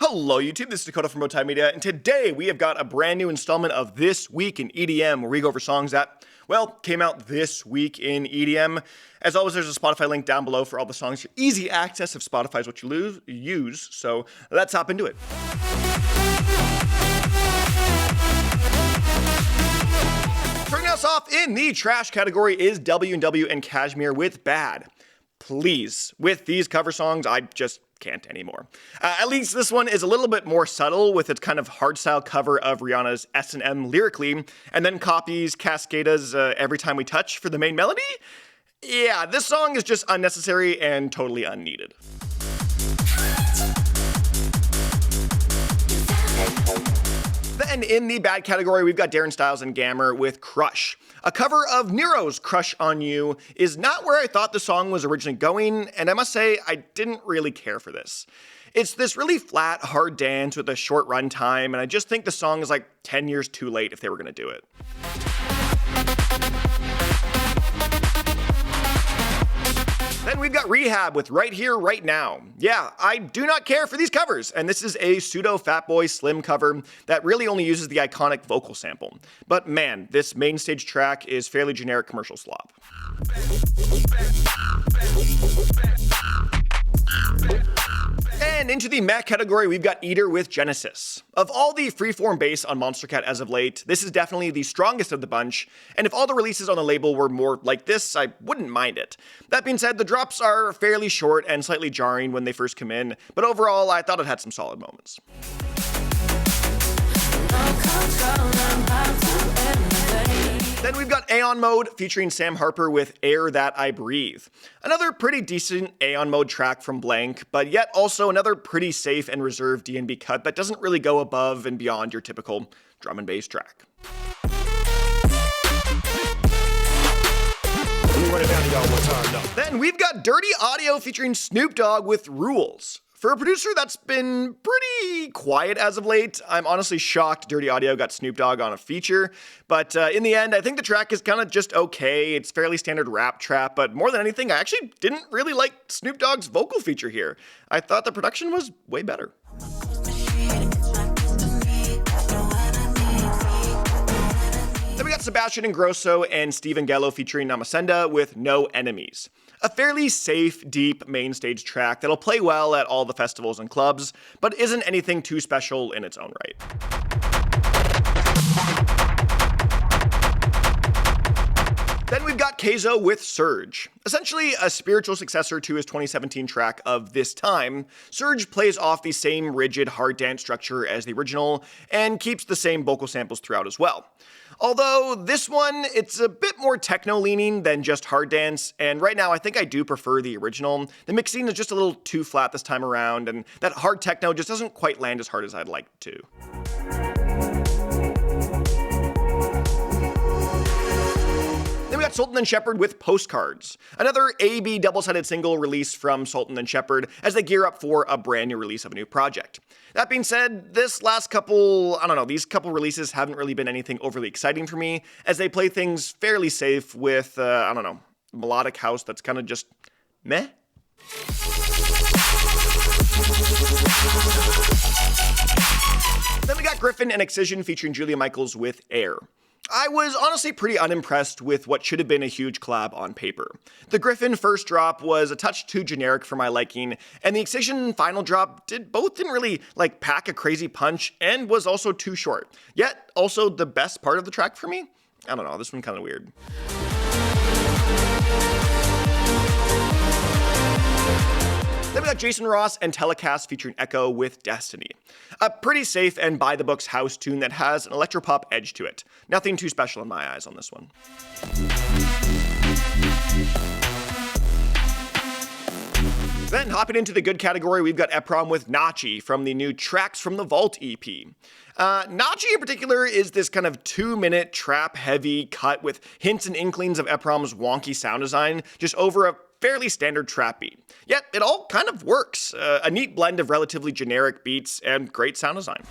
Hello YouTube, this is Dakota from Bowtied Media, and today we have got a brand new installment of This Week in EDM, where we go over songs that, well, came out this week in EDM. As always, there's a Spotify link down below for all the songs. Easy access if Spotify is what you use, so let's hop into it. Starting us off in the trash category is W&W KSHMR with Bad. Please, with these cover songs, I just can't anymore. At least this one is a little bit more subtle with its kind of hardstyle cover of Rihanna's S&M lyrically, and then copies Cascada's Every Time We Touch for the main melody. Yeah, this song is just unnecessary and totally unneeded. Then in the bad category, we've got Darren Styles and Gammer with Crush. A cover of Nero's Crush on You is not where I thought the song was originally going, and I must say, I didn't really care for this. It's this really flat, hard dance with a short run time, and I just think the song is like 10 years too late if they were gonna do it. Then we've got Rehab with Right Here, Right Now. Yeah, I do not care for these covers, and this is a pseudo Fatboy Slim cover that really only uses the iconic vocal sample. But man, this main stage track is fairly generic commercial slop. And into the Mac category, we've got Eater with Genesis. Of all the freeform bass on Monster Cat as of late, this is definitely the strongest of the bunch, and if all the releases on the label were more like this, I wouldn't mind it. That being said, the drops are fairly short and slightly jarring when they first come in, but overall, I thought it had some solid moments. Then we've got Aeon Mode featuring Sam Harper with Air That I Breathe. Another pretty decent Aeon Mode track from Blank, but yet also another pretty safe and reserved D&B cut that doesn't really go above and beyond your typical drum and bass track. Then we've got Dirty Audio featuring Snoop Dogg with Rules. For a producer that's been pretty quiet as of late, I'm honestly shocked Dirty Audio got Snoop Dogg on a feature, but in the end, I think the track is kind of just okay. It's fairly standard rap trap, but more than anything, I actually didn't really like Snoop Dogg's vocal feature here. I thought the production was way better. Then we got Sebastian Ingrosso and Steve Angello featuring Namasenda with No Enemies. A fairly safe, deep main stage track that'll play well at all the festivals and clubs, but isn't anything too special in its own right. Then we've got Kayzo with Surge. Essentially a spiritual successor to his 2017 track of This Time, Surge plays off the same rigid hard dance structure as the original and keeps the same vocal samples throughout as well. Although this one, it's a bit more techno-leaning than just hard dance, and right now I think I do prefer the original. The mixing is just a little too flat this time around, and that hard techno just doesn't quite land as hard as I'd like to. Then we got Sultan and Shepard with Postcards, another A-B double-sided single release from Sultan and Shepard as they gear up for a brand new release of a new project. That being said, these couple releases haven't really been anything overly exciting for me, as they play things fairly safe with, melodic house that's kind of just meh. Then we got Gryffin and Excision featuring Julia Michaels with Air. I was honestly pretty unimpressed with what should have been a huge collab on paper. The Gryffin first drop was a touch too generic for my liking, and the Excision final drop didn't really pack a crazy punch and was also too short. Yet, also the best part of the track for me? I don't know, this one kind of weird. Then we got Jason Ross and TELYKAST featuring Ekko with Destiny. A pretty safe and by-the-books house tune that has an electropop edge to it. Nothing too special in my eyes on this one. Then hopping into the good category, we've got Eprom with NOTCHY from the new Tracks from the Vault EP. NOTCHY in particular is this kind of 2-minute trap-heavy cut with hints and inklings of Eprom's wonky sound design, just over a fairly standard trap beat. Yet it all kind of works. A neat blend of relatively generic beats and great sound design.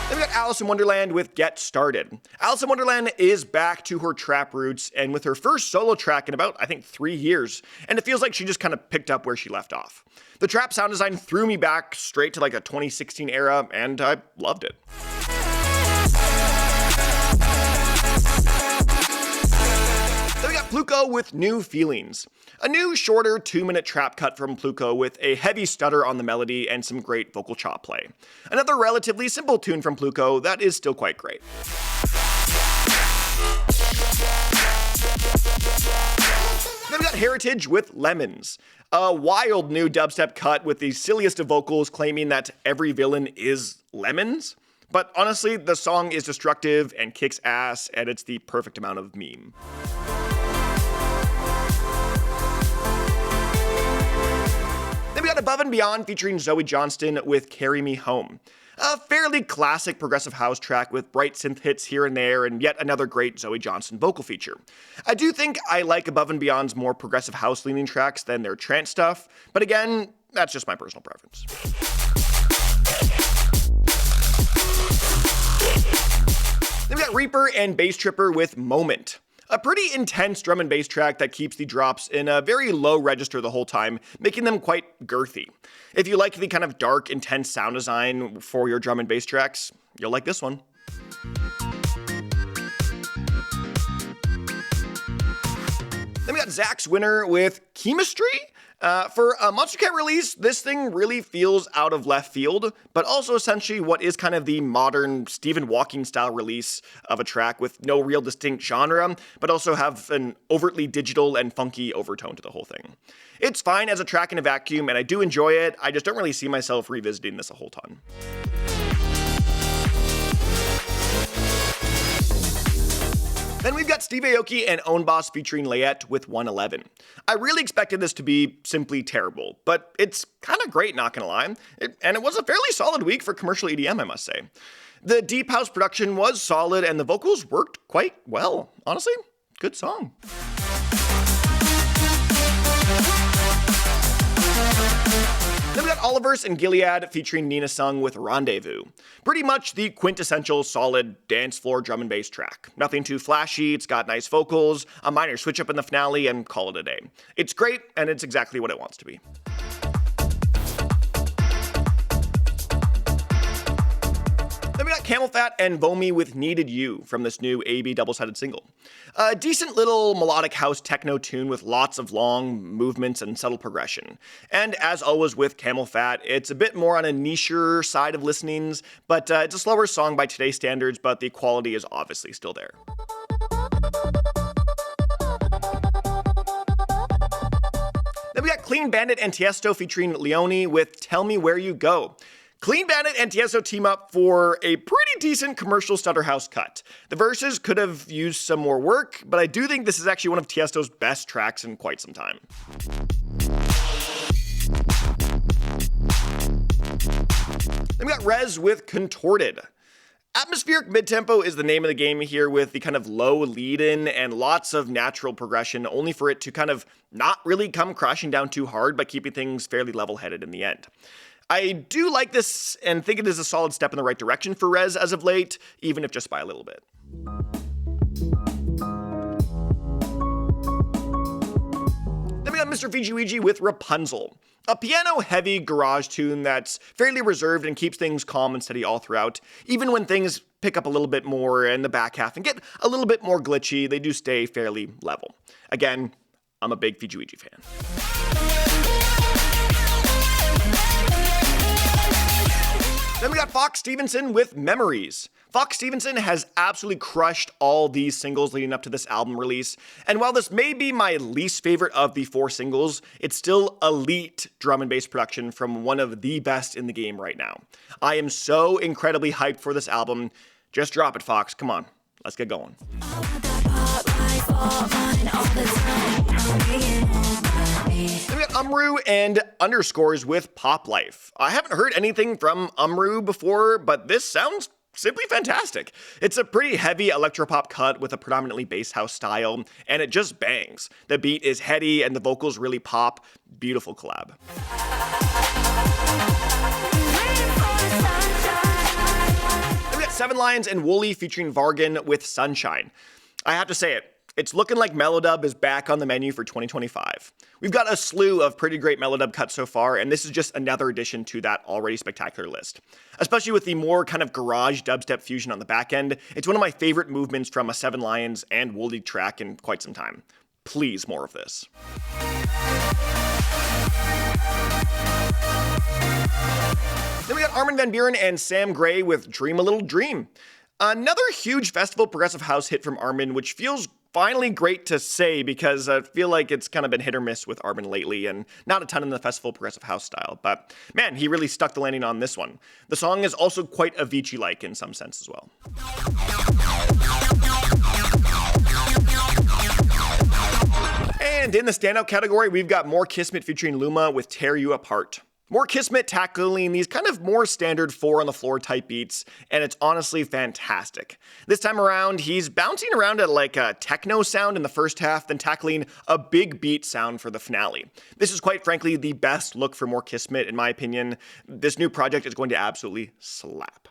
Then we got Alison Wonderland with Get Started. Alison Wonderland is back to her trap roots and with her first solo track in about, I think, 3 years, and it feels like she just kind of picked up where she left off. The trap sound design threw me back straight to like a 2016 era, and I loved it. Then we got Pluko with New Feelings. A new, shorter 2-minute trap cut from Pluko with a heavy stutter on the melody and some great vocal chop play. Another relatively simple tune from Pluko that is still quite great. Then we got Hairitage with Lemons. A wild new dubstep cut with the silliest of vocals claiming that every villain is lemons. But honestly, the song is destructive and kicks ass, and it's the perfect amount of meme. Then we got Above and Beyond featuring Zoe Johnston with Carry Me Home. A fairly classic progressive house track with bright synth hits here and there, and yet another great Zoe Johnston vocal feature. I do think I like Above and Beyond's more progressive house-leaning tracks than their trance stuff, but again, that's just my personal preference. Then we got Reaper and Basstripper with Moment. A pretty intense drum and bass track that keeps the drops in a very low register the whole time, making them quite girthy. If you like the kind of dark, intense sound design for your drum and bass tracks, you'll like this one. Then we got Zachz Winner with Cheemistry. For a Monster Cat release, this thing really feels out of left field, but also essentially what is kind of the modern Stephen Hawking style release of a track with no real distinct genre, but also have an overtly digital and funky overtone to the whole thing. It's fine as a track in a vacuum, and I do enjoy it, I just don't really see myself revisiting this a whole ton. Then we've got Steve Aoki and Own Boss featuring Layette with 111. I really expected this to be simply terrible, but it's kind of great, not gonna lie. And it was a fairly solid week for commercial EDM, I must say. The deep house production was solid and the vocals worked quite well. Honestly, good song. Then we got Olivers and Gilead featuring Nina Sung with Rendezvous. Pretty much the quintessential solid dance floor drum and bass track. Nothing too flashy, it's got nice vocals, a minor switch up in the finale, and call it a day. It's great, and it's exactly what it wants to be. Then we got Camel Fat and Vomi with Needed You from this new AB double-sided single. A decent little melodic house techno tune with lots of long movements and subtle progression. And as always with Camel Fat, it's a bit more on a nicher side of listenings, but it's a slower song by today's standards, but the quality is obviously still there. Then we got Clean Bandit and Tiesto featuring Leone with Tell Me Where You Go. Clean Bandit and Tiesto team up for a pretty decent commercial stutter house cut. The verses could have used some more work, but I do think this is actually one of Tiesto's best tracks in quite some time. Then we got Rez with Contorted. Atmospheric mid-tempo is the name of the game here, with the kind of low lead-in and lots of natural progression, only for it to kind of not really come crashing down too hard, but keeping things fairly level-headed in the end. I do like this and think it is a solid step in the right direction for Rez as of late, even if just by a little bit. Then we got Mr. Fiji Ouija with Rapunzel. A piano-heavy garage tune that's fairly reserved and keeps things calm and steady all throughout. Even when things pick up a little bit more in the back half and get a little bit more glitchy, they do stay fairly level. Again, I'm a big Fiji Ouija fan. Then we got Fox Stevenson with Memories. Fox Stevenson has absolutely crushed all these singles leading up to this album release, and while this may be my least favorite of the 4 singles, it's still elite drum and bass production from one of the best in the game right now. I am so incredibly hyped for this album. Just drop it, Fox. Come on, let's get going. Then we got Umru and Underscores with Pop Life. I haven't heard anything from Umru before, but this sounds simply fantastic. It's a pretty heavy electropop cut with a predominantly bass house style, and it just bangs. The beat is heady and the vocals really pop. Beautiful collab. Seven Lions and Woolly featuring Vargan with Sunshine. I have to say it. It's looking like Melodub is back on the menu for 2025. We've got a slew of pretty great Melodub cuts so far, and this is just another addition to that already spectacular list. Especially with the more kind of garage dubstep fusion on the back end, it's one of my favorite movements from a Seven Lions and Woolly track in quite some time. Please, more of this. Then we got Armin van Buuren and Sam Gray with Dream a Little Dream. Another huge festival progressive house hit from Armin, which feels finally great to say because I feel like it's kind of been hit or miss with Armin lately and not a ton in the festival progressive house style. But man, he really stuck the landing on this one. The song is also quite Avicii-like in some sense as well. And in the standout category, we've got More Kismet featuring Luma with Tear You Apart. More Kismet tackling these kind of more standard 4 on the floor type beats, and it's honestly fantastic. This time around, he's bouncing around at like a techno sound in the first half, then tackling a big beat sound for the finale. This is quite frankly the best look for More Kismet in my opinion. This new project is going to absolutely slap.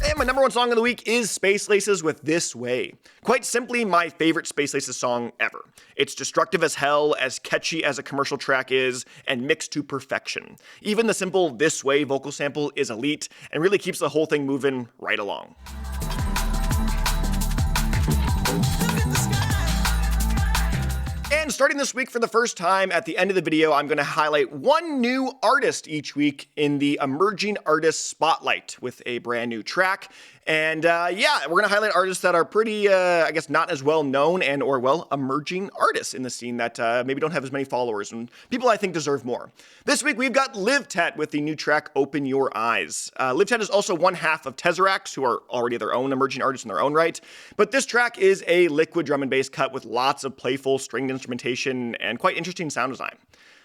And my number one song of the week is Space Laces with This Way. Quite simply, my favorite Space Laces song ever. It's destructive as hell, as catchy as a commercial track is, and mixed to perfection. Even the simple This Way vocal sample is elite, and really keeps the whole thing moving right along. And starting this week for the first time, at the end of the video, I'm going to highlight one new artist each week in the Emerging Artist Spotlight with a brand new track. And yeah, we're going to highlight artists that are pretty, I guess, not as well known and or well emerging artists in the scene that maybe don't have as many followers and people I think deserve more. This week we've got Liv Tet with the new track Open Your Eyes. Liv Tet is also one half of Tesseract, who are already their own emerging artists in their own right. But this track is a liquid drum and bass cut with lots of playful stringed instrumentation and quite interesting sound design.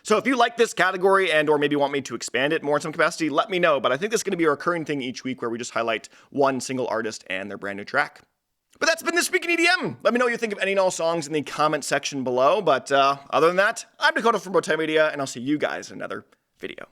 So if you like this category and or maybe want me to expand it more in some capacity, let me know. But I think this is going to be a recurring thing each week where we just highlight one single artist and their brand new track. But that's been This Week in EDM. Let me know what you think of any and all songs in the comment section below. But other than that, I'm Dakota from Bowtied Media, and I'll see you guys in another video.